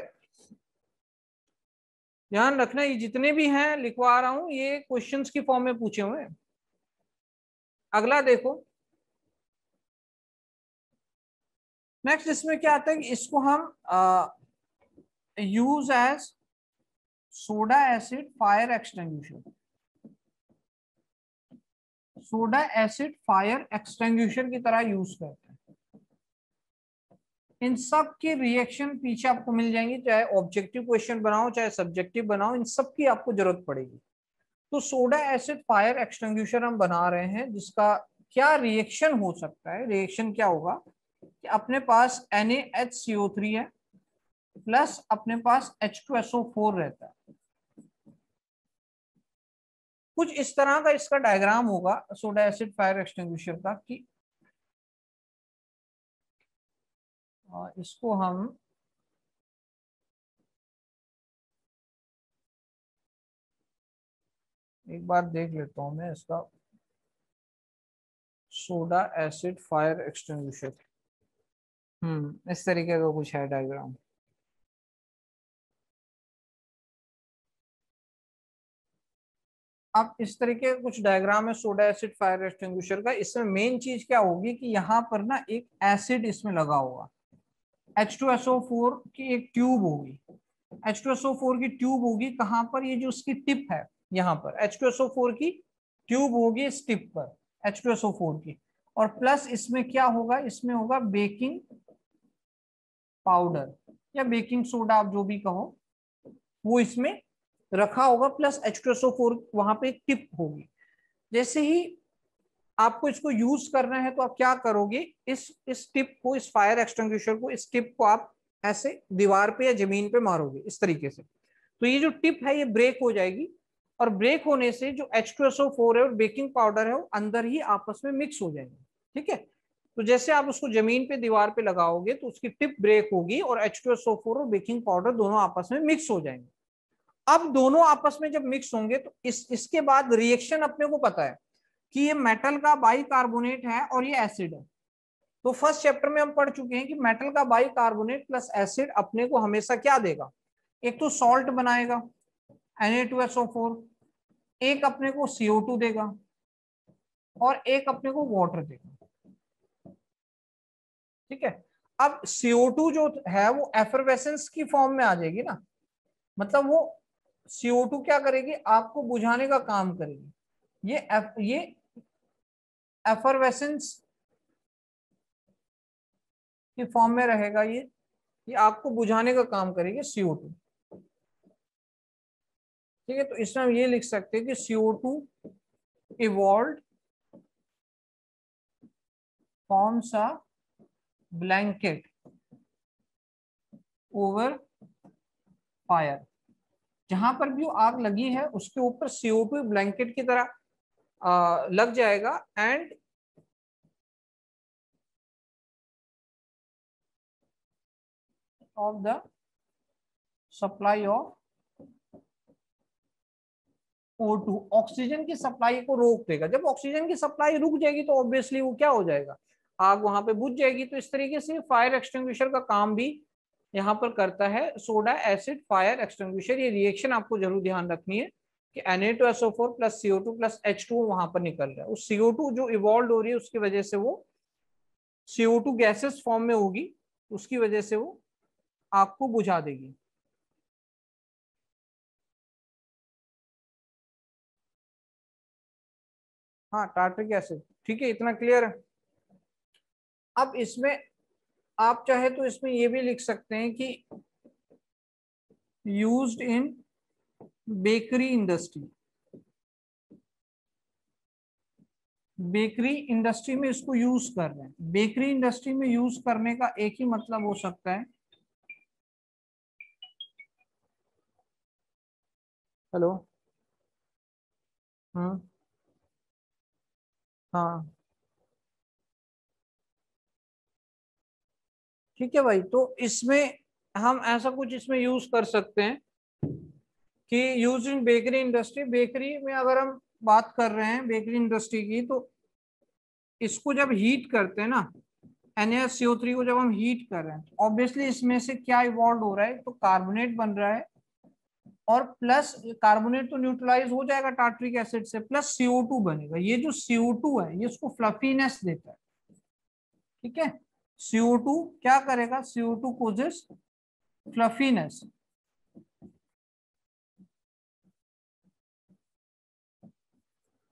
ध्यान रखना ये जितने भी हैं लिखवा रहा हूं, ये क्वेश्चंस की फॉर्म में पूछे हुए हैं। अगला देखो, नेक्स्ट इसमें क्या आता है कि इसको हम use as soda acid fire extinguisher, soda acid fire extinguisher की तरह यूज करते हैं। इन सब की रिएक्शन पीछे आपको मिल जाएंगी, चाहे ऑब्जेक्टिव क्वेश्चन बनाओ चाहे सब्जेक्टिव बनाओ, इन सब की आपको जरूरत पड़ेगी। तो सोडा एसिड फायर एक्सटिंग्विशर हम बना रहे हैं, जिसका क्या रिएक्शन हो सकता है, रिएक्शन क्या होगा कि अपने पास NaHCO3 है प्लस अपने पास H2SO4 रहता है। कुछ इस तरह का इसका डायग्राम होगा सोडा एसिड फायर एक्सटिंग्विशर का, कि इसको हम एक बार देख लेता हूं मैं इसका, सोडा एसिड फायर एक्सटिंग्विशर। इस तरीके का कुछ है डायग्राम। अब इस तरीके का कुछ डायग्राम है सोडा एसिड फायर एक्सटिंग्विशर का। इसमें मेन चीज क्या होगी कि यहाँ पर ना एक एसिड इसमें लगा होगा, H2SO4 की एक ट्यूब होगी, H2SO4 की ट्यूब होगी कहाँ पर, ये जो उसकी टिप है यहाँ पर H2SO4 की ट्यूब होगी इस टिप पर H2SO4 की, और प्लस इसमें क्या होगा, इसमें होगा बेकिंग पाउडर या बेकिंग सोडा, आप जो भी कहो, वो इसमें रखा होगा, प्लस H2SO4 वहां पे एक टिप होगी। जैसे ही आपको इसको यूज करना है तो आप क्या करोगे, इस टिप को, इस फायर एक्सटिंग्विशर को, इस टिप को आप ऐसे दीवार पे या जमीन पे मारोगे इस तरीके से, तो ये जो टिप है ये ब्रेक हो जाएगी, और ब्रेक होने से जो H2SO4 है और बेकिंग पाउडर है वो अंदर ही आपस में मिक्स हो जाएंगे। ठीक है, तो जैसे आप उसको जमीन पे दीवार पे लगाओगे तो उसकी टिप ब्रेक होगी और H2SO4 और बेकिंग पाउडर दोनों आपस में मिक्स हो जाएंगे। अब दोनों आपस में जब मिक्स होंगे तो इसके बाद रिएक्शन अपने को पता है कि ये मेटल का बाइकार्बोनेट है और ये एसिड है। तो फर्स्ट चैप्टर में हम पढ़ चुके हैं कि मेटल का बाइकार्बोनेट प्लस एसिड अपने को हमेशा क्या देगा, एक तो सॉल्ट बनाएगा Na2SO4, एक अपने को CO2 देगा और एक अपने को वाटर देगा। ठीक है, अब CO2 जो है वो एफरवेसेंस की फॉर्म में आ जाएगी ना, मतलब वो CO2 क्या करेगी, आपको बुझाने का काम करेगी। ये एफरवेसेंस की फॉर्म में रहेगा, ये आपको बुझाने का काम करेगी CO2। ठीक है, तो इसमें हम ये लिख सकते हैं कि CO2 evolve forms a blanket over fire, जहां पर भी आग लगी है उसके ऊपर CO2 ब्लैंकेट की तरह लग जाएगा, end of the supply of O2, oxygen की सप्लाई को रोक देगा। जब ऑक्सीजन की सप्लाई रुक जाएगी तो ऑब्वियसली वो क्या हो जाएगा, आग वहां पे बुझ जाएगी। तो इस तरीके से फायर एक्सटिंग्विशर का काम भी यहाँ पर करता है सोडा एसिड फायर एक्सटिंग्विशर। ये रिएक्शन आपको जरूर ध्यान रखनी है कि Na2SO4 plus CO2 plus H2 वहां पर निकल रहा है, उस CO2 जो इवॉल्व हो रही है उसकी वजह से वो CO2 गैसेस फॉर्म में होगी, उसकी वजह से वो आग को बुझा देगी। हाँ टार्ट्रिक एसिड, ठीक है, इतना क्लियर है। अब इसमें आप चाहे तो इसमें ये भी लिख सकते हैं कि used in bakery industry, bakery industry में इसको यूज कर रहे हैं। बेकरी इंडस्ट्री में यूज करने का एक ही मतलब हो सकता है, हेलो, हाँ हाँ ठीक है भाई, तो इसमें हम ऐसा कुछ इसमें यूज कर सकते हैं कि use in bakery industry. Bakery में अगर हम बात कर रहे हैं बेकरी इंडस्ट्री की, तो इसको जब हीट करते हैं ना, NaCO3 को जब हम हीट कर रहे हैं, तो ऑब्वियसली इसमें से क्या इवॉल्व हो रहा है, तो कार्बोनेट बन रहा है, और प्लस कार्बोनेट तो न्यूट्रलाइज हो जाएगा टार्ट्रिक एसिड से, प्लस CO2 बनेगा। ये जो CO2 है ये उसको फ्लफीनेस देता है, ठीक है। CO2 क्या करेगा, CO2 कोजेस फ्लफीनेस।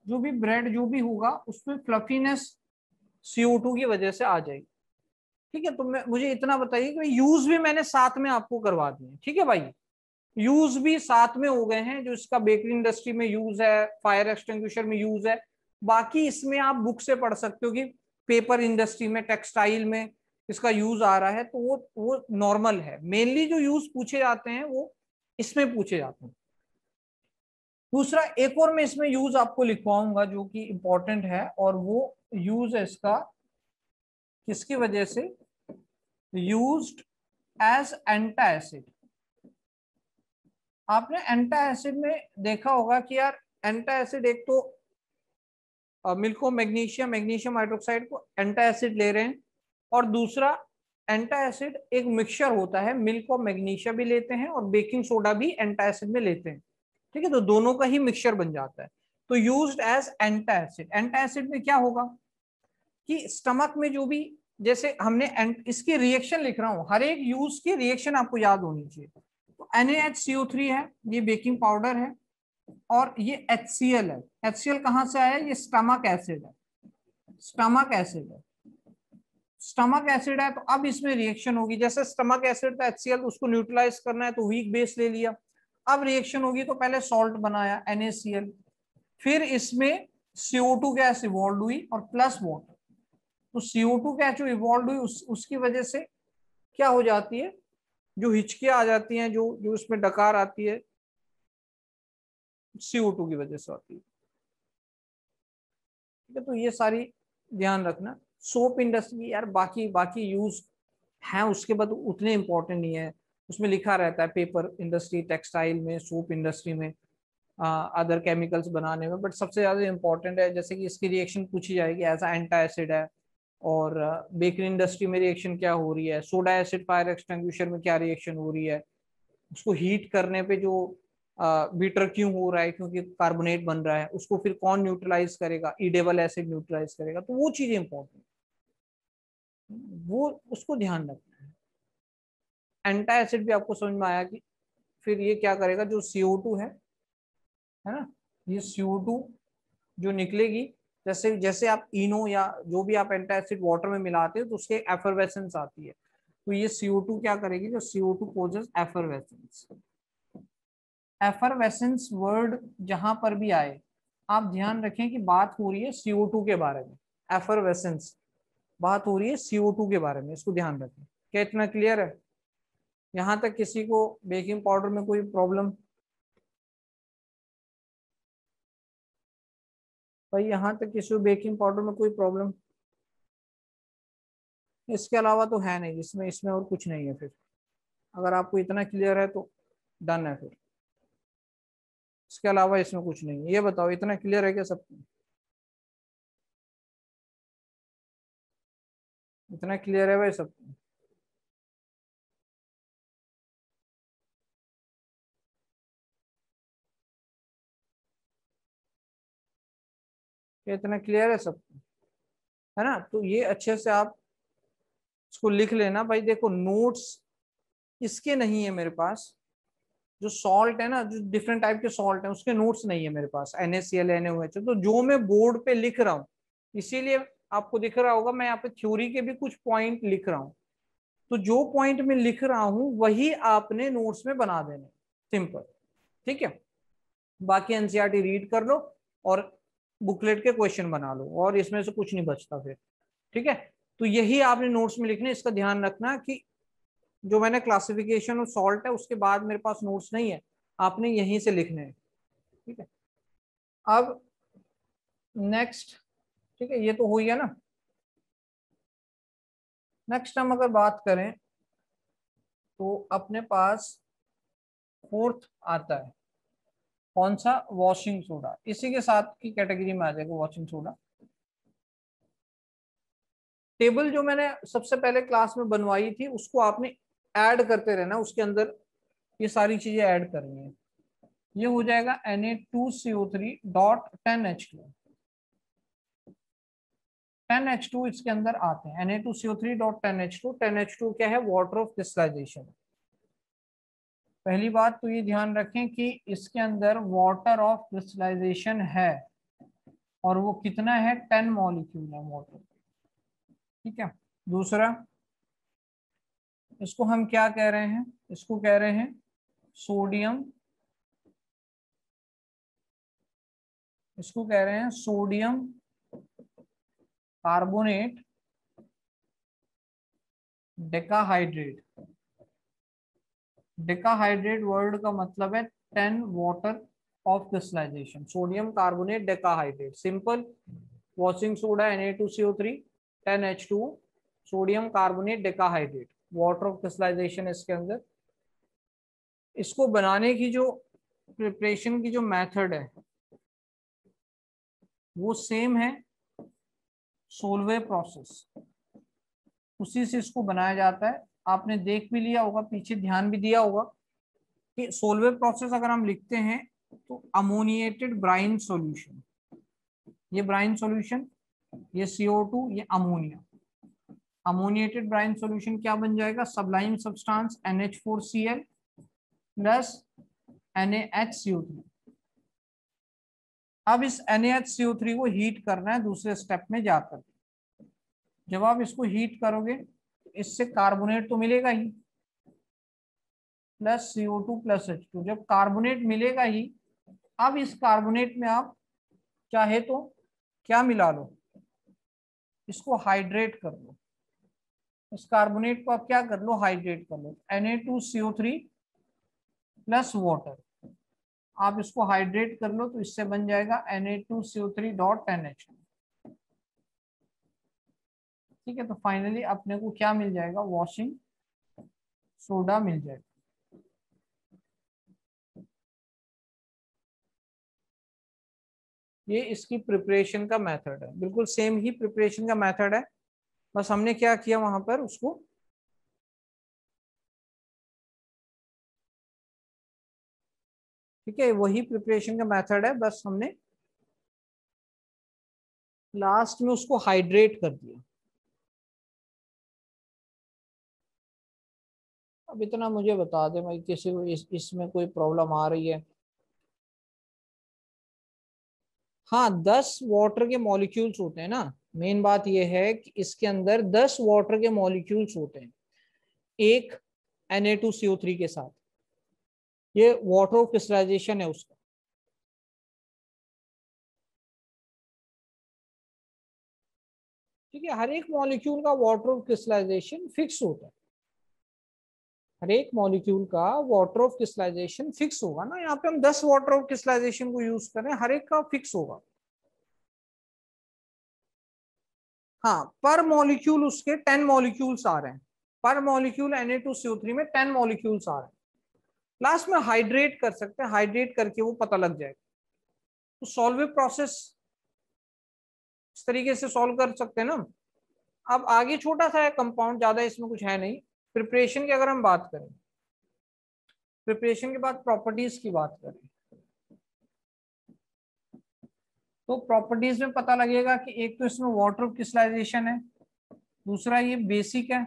जो भी ब्रेड जो भी होगा उसमें फ्लफीनेस CO2 की वजह से आ जाएगी, ठीक है। तो मुझे इतना बताइए कि यूज भी मैंने साथ में आपको करवा दिए, ठीक है भाई, यूज भी साथ में हो गए हैं। जो इसका बेकरी इंडस्ट्री में यूज है, फायर एक्सटिंग्विशर में यूज है, बाकी इसमें आप बुक से पढ़ सकते हो कि पेपर इंडस्ट्री में, टेक्सटाइल में इसका यूज आ रहा है, तो वो नॉर्मल है। मेनली जो यूज पूछे जाते हैं वो इसमें पूछे जाते हैं। दूसरा एक और मैं इसमें यूज आपको लिखवाऊंगा जो कि इंपॉर्टेंट है, और वो यूज है इसका किसकी वजह से, यूज्ड एज एंटा एसिड। आपने एंटा एसिड में देखा होगा कि यार एंटा एसिड एक तो मिल्को मैग्नीशियम, मैग्नीशियम हाइड्रोक्साइड को एंटा एसिड ले रहे हैं, और दूसरा एंटा एसिड एक मिक्सचर होता है, मिल्क और मैग्नीशिया भी लेते हैं और बेकिंग सोडा भी एंटा एसिड में लेते हैं, ठीक है, तो दोनों का ही मिक्सचर बन जाता है। तो यूज्ड एज एंटा एसिड। एंटा एसिड में क्या होगा कि स्टमक में जो भी, जैसे हमने इसकी रिएक्शन लिख रहा हूं, हर एक यूज की रिएक्शन आपको याद होनी चाहिए। तो NaHCO3 है, ये बेकिंग पाउडर है, और ये HCl है। HCl कहां से आया, ये स्टमक एसिड है, स्टमक एसिड है, स्टमक एसिड है। तो अब इसमें रिएक्शन होगी, जैसे स्टमक एसिड था HCl, उसको न्यूट्रलाइज करना है तो वीक बेस ले लिया। अब रिएक्शन होगी तो पहले सॉल्ट बनाया NaCl, फिर इसमें CO2 गैस इवॉल्व हुई और प्लस वाटर। तो CO2 गैस जो इवॉल्व हुई उसकी वजह से क्या हो जाती है, जो हिचकियां आ जाती हैं, जो जो उसमें डकार आती है, CO2 की वजह से आती है, ठीक है। तो ये सारी ध्यान रखना। सोप इंडस्ट्री यार बाकी बाकी यूज है, उसके बाद उतने इंपॉर्टेंट नहीं है। उसमें लिखा रहता है पेपर इंडस्ट्री, टेक्सटाइल में, सोप इंडस्ट्री में, अदर केमिकल्स बनाने में, बट सबसे ज्यादा इंपॉर्टेंट है जैसे कि इसकी रिएक्शन पूछी जाएगी, ऐसा एंटा एसिड है, और बेकरी इंडस्ट्री में रिएक्शन क्या हो रही है, सोडा एसिड फायर एक्सटिंग्विशर में क्या रिएक्शन हो रही है, उसको हीट करने पे जो बीटर क्यों हो रहा है, क्योंकि कार्बोनेट बन रहा है, उसको फिर कौन न्यूट्रलाइज करेगा, ईडेबल एसिड न्यूट्रलाइज करेगा, तो वो चीजें इंपॉर्टेंट, वो उसको ध्यान रखना है। एंटा एसिड भी आपको समझ में आया कि फिर ये क्या करेगा, जो CO2 है ना, ये CO2 जो निकलेगी, जैसे जैसे आप इनो या जो भी आप एंटा एसिड वाटर में मिलाते हो तो उसके एफरवेसेंस आती है, तो ये CO2 क्या करेगी, जो CO2 causes effervescence. Effervescence word जहां पर भी आए, आप ध्यान रखें कि बात हो रही है CO2 के बारे में। एफरवेसेंस बात हो रही है CO2 के बारे में, इसको ध्यान रखें। क्या इतना क्लियर है? यहां तक किसी को बेकिंग पाउडर में कोई प्रॉब्लम? भाई यहाँ तक किसी को बेकिंग पाउडर में कोई प्रॉब्लम? इसके अलावा तो है नहीं, इसमें इसमें और कुछ नहीं है। फिर अगर आपको इतना क्लियर है तो डन है फिर, इसके अलावा इसमें कुछ नहीं है। ये बताओ इतना क्लियर है क्या सब? इतना क्लियर है भाई सब? ये इतना क्लियर है सब, है ना? तो ये अच्छे से आप इसको लिख लेना भाई। देखो नोट्स इसके नहीं है मेरे पास, जो सॉल्ट है ना, जो डिफरेंट टाइप के सॉल्ट है, उसके नोट्स नहीं है मेरे पास, NaCl NaOH। तो जो मैं बोर्ड पे लिख रहा हूँ, इसीलिए आपको दिख रहा होगा मैं यहाँ पे थ्योरी के भी कुछ पॉइंट लिख रहा हूँ। तो जो पॉइंट मैं लिख रहा हूँ वही आपने नोट्स में बना देने, सिंपल। ठीक है, बाकी एनसीईआरटी रीड कर लो और बुकलेट के क्वेश्चन बना लो, और इसमें से कुछ नहीं बचता फिर। ठीक है, तो यही आपने नोट्स में लिखना है। इसका ध्यान रखना कि जो मैंने क्लासिफिकेशन ऑफ सॉल्ट है उसके बाद मेरे पास नोट्स नहीं है, आपने यहीं से लिखने हैं। ठीक है, अब नेक्स्ट, ठीक है, ये तो हो गया ना। नेक्स्ट हम अगर बात करें तो अपने पास फोर्थ आता है कौन सा, वॉशिंग सोडा। इसी के साथ की कैटेगरी में आ जाएगा वॉशिंग सोडा। टेबल जो मैंने सबसे पहले क्लास में बनवाई थी उसको आपने ऐड करते रहना, उसके अंदर ये सारी चीजें ऐड करनी है। ये हो जाएगा Na2CO3.10H2। 10H2 इसके अंदर आते हैं, Na2CO3.10H2। 10H2 क्या है, वाटर ऑफ क्रिस्टलाइजेशन। पहली बात तो ये ध्यान रखें कि इसके अंदर वाटर ऑफ क्रिस्टलाइजेशन है, और वो कितना है, 10 मॉलिक्यूल है वाटर। ठीक है, दूसरा इसको हम क्या कह रहे हैं, इसको कह रहे हैं सोडियम, इसको कह रहे हैं sodium carbonate decahydrate. Decahydrate word का मतलब है 10 water of crystallisation, sodium carbonate decahydrate. Simple, washing soda Na2CO3 10H2, sodium carbonate decahydrate, water of crystallisation इसके अंदर। इसको बनाने की जो प्रिपरेशन की जो मेथड है वो सेम है, सोलवे प्रोसेस, उसी से इसको बनाया जाता है। आपने देख भी लिया होगा, पीछे ध्यान भी दिया होगा कि सोलवे प्रोसेस अगर हम लिखते हैं तो अमोनिएटेड ब्राइन सॉल्यूशन, ये ब्राइन सॉल्यूशन, ये CO2, ये अमोनिया। अमोनिएटेड ब्राइन सॉल्यूशन क्या बन जाएगा, Sublime substance NH4Cl plus NaHCO3। अब इस NaHCO3 को हीट करना है दूसरे स्टेप में जाकर। जब आप इसको हीट करोगे तो इससे कार्बोनेट तो मिलेगा ही, प्लस CO2 प्लस H2। जब कार्बोनेट मिलेगा ही, अब इस कार्बोनेट में आप चाहे तो क्या मिला लो, इसको हाइड्रेट कर लो। इस कार्बोनेट को आप क्या कर लो, हाइड्रेट कर लो। Na2CO3 प्लस वाटर, आप इसको हाइड्रेट कर लो तो इससे बन जाएगा Na2CO3.10H2। ठीक है, तो फाइनली अपने को क्या मिल जाएगा, वॉशिंग सोडा मिल जाएगा। ये इसकी प्रिपरेशन का मेथड है, बिल्कुल सेम ही प्रिपरेशन का मेथड है, बस हमने क्या किया वहां पर उसको ठीक है, वही प्रिपरेशन का मेथड है, बस हमने लास्ट में उसको हाइड्रेट कर दिया। अब इतना मुझे बता दे भाई, किसी को इसमें कोई प्रॉब्लम आ रही है। हाँ, 10 वाटर के मॉलिक्यूल्स होते हैं ना, मेन बात यह है कि इसके अंदर 10 वाटर के मॉलिक्यूल्स होते हैं एक Na2CO3 के साथ। ये वाटर ऑफ क्रिस्टलाइजेशन है उसका। ठीक है, हर एक मॉलिक्यूल का वाटर ऑफ क्रिस्टलाइजेशन फिक्स होता है, हर एक मॉलिक्यूल का वाटर ऑफ क्रिस्टलाइजेशन फिक्स होगा ना। यहाँ पे हम 10 वाटर ऑफ क्रिस्टलाइजेशन को यूज कर रहे हैं, हर एक का फिक्स होगा। हाँ, पर मॉलिक्यूल उसके 10 मॉलिक्यूल्स आ रहे हैं, पर मॉलिक्यूल Na2CO3 में 10 मॉलिक्यूल्स आ रहे हैं। लास्ट में हाइड्रेट कर सकते हैं, हाइड्रेट करके वो पता लग जाएगा। तो सॉल्व प्रोसेस इस तरीके से सॉल्व कर सकते हैं ना। अब आगे छोटा सा है कंपाउंड, ज्यादा इसमें कुछ है नहीं। प्रिपरेशन की अगर हम बात करें, प्रिपरेशन के बाद प्रॉपर्टीज की बात करें, तो प्रॉपर्टीज में पता लगेगा कि एक तो इसमें वाटर ऑफ क्रिस्टलाइजेशन है, दूसरा ये बेसिक है,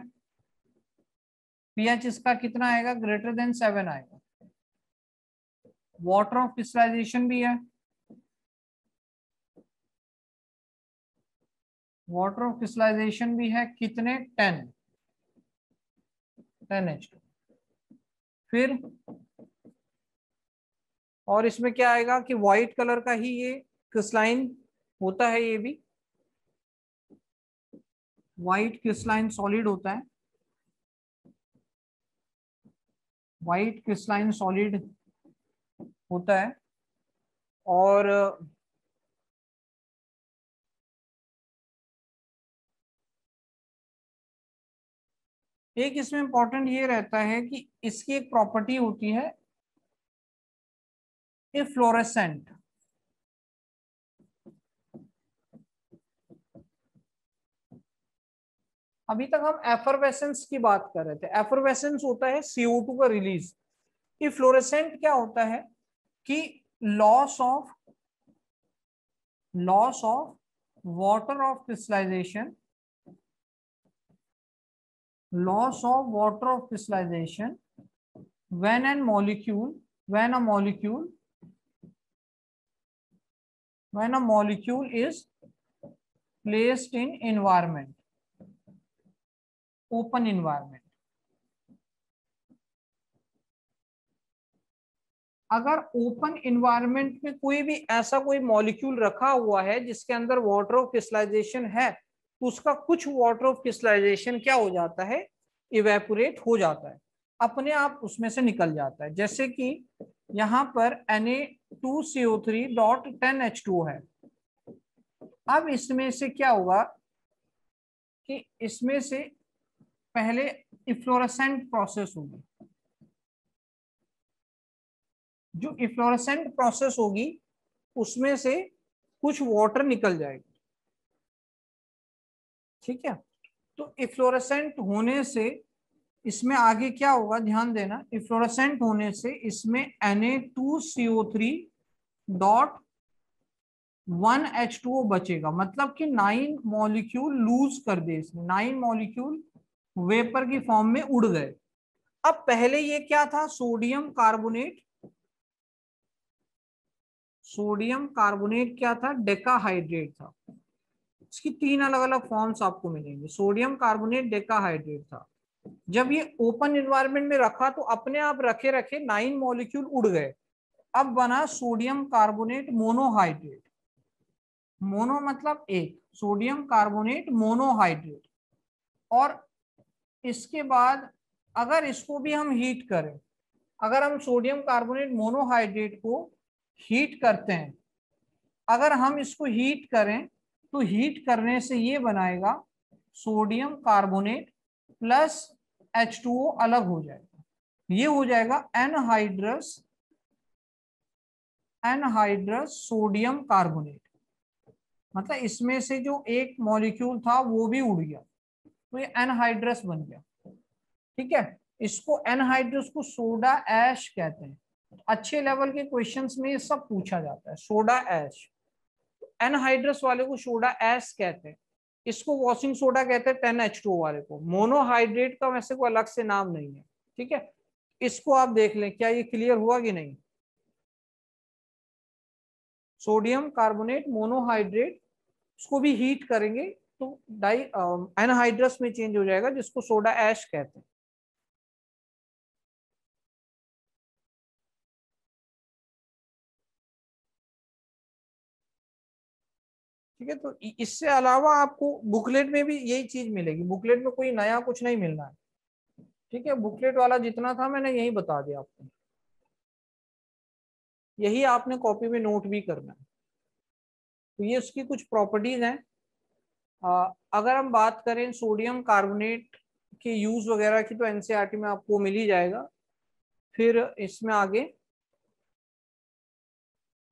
पीएच इसका कितना आएगा, ग्रेटर देन 7 आएगा। वाटर ऑफ क्रिस्टलाइजेशन भी है, वाटर ऑफ क्रिस्टलाइजेशन भी है, कितने 10H2। फिर और इसमें क्या आएगा कि व्हाइट कलर का ही ये क्रिस्टलाइन होता है, ये भी व्हाइट क्रिस्टलाइन सॉलिड होता है, व्हाइट क्रिस्टलाइन सॉलिड होता है। और एक इसमें इंपॉर्टेंट ये रहता है कि इसकी एक प्रॉपर्टी होती है इफ्लोरेसेंट। अभी तक हम एफरवेसेंस की बात कर रहे थे, एफरवेसेंस होता है CO2 का रिलीज। इफ्लोरेसेंट क्या होता है कि loss of water of crystallisation, loss of water of crystallization when a molecule is placed in environment, open environment। अगर ओपन इन्वायरमेंट में कोई भी ऐसा कोई मॉलिक्यूल रखा हुआ है जिसके अंदर वाटर ऑफ क्रिस्टलाइजेशन है, तो उसका कुछ वाटर ऑफ क्रिस्टलाइजेशन क्या हो जाता है, इवेपोरेट हो जाता है, अपने आप उसमें से निकल जाता है। जैसे कि यहाँ पर Na2CO3.10H2 है। अब इसमें से क्या होगा कि इसमें से पहले इफ्लोरेसेंट प्रोसेस होगी, जो इफ्लोरेसेंट प्रोसेस होगी उसमें से कुछ वाटर निकल जाएगी, ठीक है। तो इफ्लोरेसेंट होने से इसमें आगे क्या होगा, ध्यान देना, इफ्लोरेसेंट होने से इसमें Na2CO3.1H2O बचेगा, मतलब कि 9 मॉलिक्यूल लूज कर दे, इसमें 9 मॉलिक्यूल वेपर की फॉर्म में उड़ गए। अब पहले ये क्या था, सोडियम कार्बोनेट क्या था, डेकाहाइड्रेट था। इसकी 3 अलग अलग फॉर्म्स आपको मिलेंगे। सोडियम कार्बोनेट डेकाहाइड्रेट था। जब ये ओपन एनवायरनमेंट में रखा तो अपने आप रखे रखे 9 मॉलिक्यूल उड़ गए। अब बना सोडियम कार्बोनेट मोनोहाइड्रेट, मोनो मतलब एक, सोडियम कार्बोनेट मोनोहाइड्रेट। और इसके बाद अगर इसको भी हम हीट करें, अगर हम सोडियम कार्बोनेट मोनोहाइड्रेट को हीट करते हैं, अगर हम इसको हीट करें तो हीट करने से ये बनाएगा सोडियम कार्बोनेट प्लस H2O अलग हो जाएगा, ये हो जाएगा एनहाइड्रस सोडियम कार्बोनेट। मतलब इसमें से जो एक मॉलिक्यूल था वो भी उड़ गया, तो ये एनहाइड्रस बन गया, ठीक है। इसको एनहाइड्रस को सोडा ऐश कहते हैं। अच्छे लेवल के क्वेश्चंस में ये सब पूछा जाता है, सोडा ऐश। एनहाइड्रस वाले को सोडा ऐश कहते हैं, इसको वॉशिंग सोडा कहते हैं 10H2O वाले को। मोनोहाइड्रेट का वैसे कोई अलग से नाम नहीं है, ठीक है। इसको आप देख लें, क्या ये क्लियर हुआ कि नहीं। सोडियम कार्बोनेट मोनोहाइड्रेट, उसको भी हीट करेंगे तो एनहाइड्रस में चेंज हो जाएगा, जिसको सोडा ऐश कहते हैं। ठीक है, तो इससे अलावा आपको बुकलेट में भी यही चीज मिलेगी, बुकलेट में कोई नया कुछ नहीं मिलना है, ठीक है। बुकलेट वाला जितना था मैंने यही बता दिया आपको, यही आपने कॉपी में नोट भी करना है। तो ये उसकी कुछ प्रॉपर्टीज हैं। अगर हम बात करें सोडियम कार्बोनेट के यूज वगैरह की, तो एनसीईआरटी में आपको मिल ही जाएगा। फिर इसमें आगे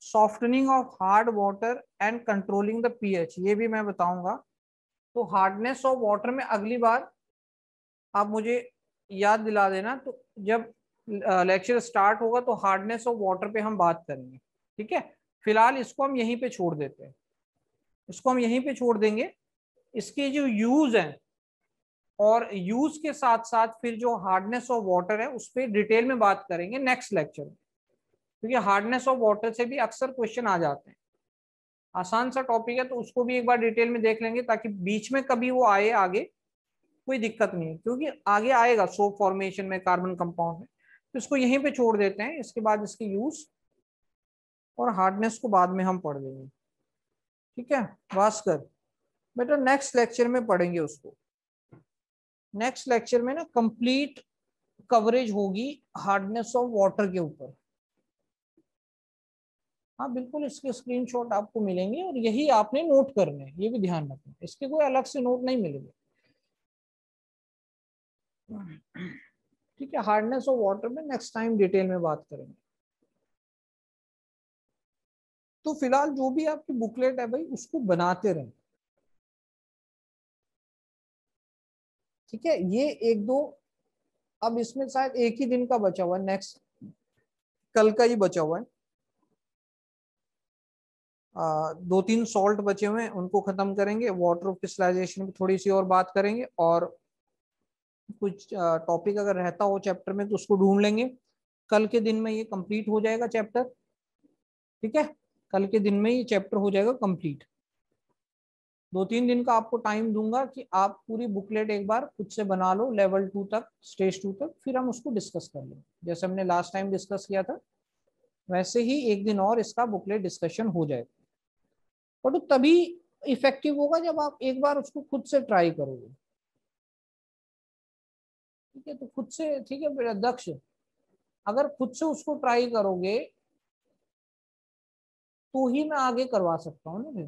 softening of hard water and controlling the pH, ये भी मैं बताऊंगा। तो हार्डनेस ऑफ वाटर में अगली बार आप मुझे याद दिला देना, तो जब लेक्चर स्टार्ट होगा तो हार्डनेस ऑफ वाटर पे हम बात करेंगे, ठीक है। फिलहाल इसको हम यहीं पे छोड़ देते हैं, इसको हम यहीं पे छोड़ देंगे। इसके जो यूज हैं और यूज के साथ साथ फिर जो हार्डनेस ऑफ वाटर है उस पर डिटेल में बात करेंगे नेक्स्ट लेक्चर में। क्योंकि हार्डनेस ऑफ वाटर से भी अक्सर क्वेश्चन आ जाते हैं। आसान सा टॉपिक है, तो उसको भी एक बार डिटेल में देख लेंगे, ताकि बीच में कभी वो आए आगे कोई दिक्कत नहीं है, क्योंकि आगे आएगा सोप फॉर्मेशन में, कार्बन कंपाउंड में। तो इसको यहीं पे छोड़ देते हैं, इसके बाद इसके यूज और हार्डनेस को बाद में हम पढ़ लेंगे। ठीक है भास्कर बेटा, नेक्स्ट लेक्चर में पढ़ेंगे उसको। नेक्स्ट लेक्चर में ना कंप्लीट कवरेज होगी हार्डनेस ऑफ वाटर के ऊपर। हाँ बिल्कुल, इसके स्क्रीनशॉट आपको मिलेंगे और यही आपने नोट करने हैं, ये भी ध्यान रखना, इसके कोई अलग से नोट नहीं मिलेंगे। ठीक है, हार्डनेस ऑफ वाटर में नेक्स्ट टाइम डिटेल में बात करेंगे। तो फिलहाल जो भी आपकी बुकलेट है भाई, उसको बनाते रहें। ठीक है, ये एक दो, अब इसमें शायद एक ही दिन का बचा हुआ है, नेक्स्ट कल का ही बचा हुआ है। 2-3 सॉल्ट बचे हुए हैं, उनको खत्म करेंगे। वाटर क्रिस्टलाइजेशन की थोड़ी सी और बात करेंगे, और कुछ टॉपिक अगर रहता हो चैप्टर में तो उसको ढूंढ लेंगे। कल के दिन में ये कंप्लीट हो जाएगा चैप्टर। ठीक है, कल के दिन में ये चैप्टर हो जाएगा कंप्लीट। 2-3 दिन का आपको टाइम दूंगा कि आप पूरी बुकलेट एक बार खुद से बना लो, लेवल 2 तक, स्टेज 2 तक, फिर हम उसको डिस्कस कर लेंगे। जैसे हमने लास्ट टाइम डिस्कस किया था, वैसे ही एक दिन और इसका बुकलेट डिस्कशन हो जाएगा। और तो तभी इफेक्टिव होगा जब आप एक बार उसको खुद से ट्राई करोगे। ठीक है, तो खुद से, ठीक है बेटा दक्ष, अगर खुद से उसको ट्राई करोगे तो ही मैं आगे करवा सकता हूँ ना फिर।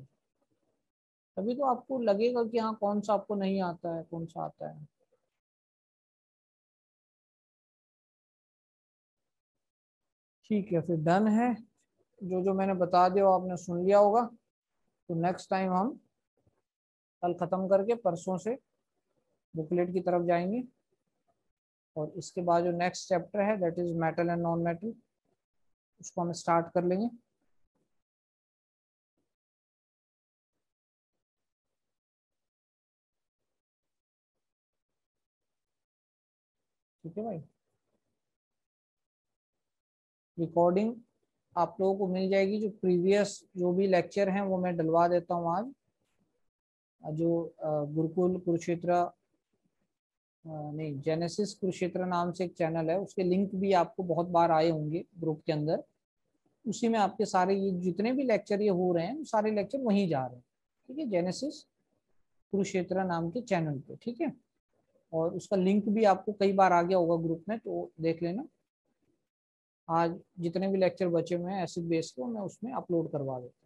तभी तो आपको लगेगा कि हाँ कौन सा आपको नहीं आता है, कौन सा आता है। ठीक है, फिर डन है। जो जो मैंने बता दिया वो आपने सुन लिया होगा। तो नेक्स्ट टाइम हम कल खत्म करके परसों से बुकलेट की तरफ जाएंगे, और इसके बाद जो नेक्स्ट चैप्टर है that is metal and non metal, उसको हम स्टार्ट कर लेंगे। ठीक है भाई, रिकॉर्डिंग आप लोगों को मिल जाएगी। जो प्रीवियस जो भी लेक्चर हैं वो मैं डलवा देता हूँ आज। जो गुरुकुल कुरुक्षेत्र, नहीं जेनेसिस कुरुक्षेत्र नाम से एक चैनल है, उसके लिंक भी आपको बहुत बार आए होंगे ग्रुप के अंदर। उसी में आपके सारे ये जितने भी लेक्चर ये हो रहे हैं, वो सारे लेक्चर वहीं जा रहे हैं। ठीक है, जेनेसिस कुरुक्षेत्र नाम के चैनल पे। ठीक है, और उसका लिंक भी आपको कई बार आ गया होगा ग्रुप में, तो देख लेना। आज जितने भी लेक्चर बचे हुए हैं एसिड बेस को, मैं उसमें अपलोड करवा देता हूँ।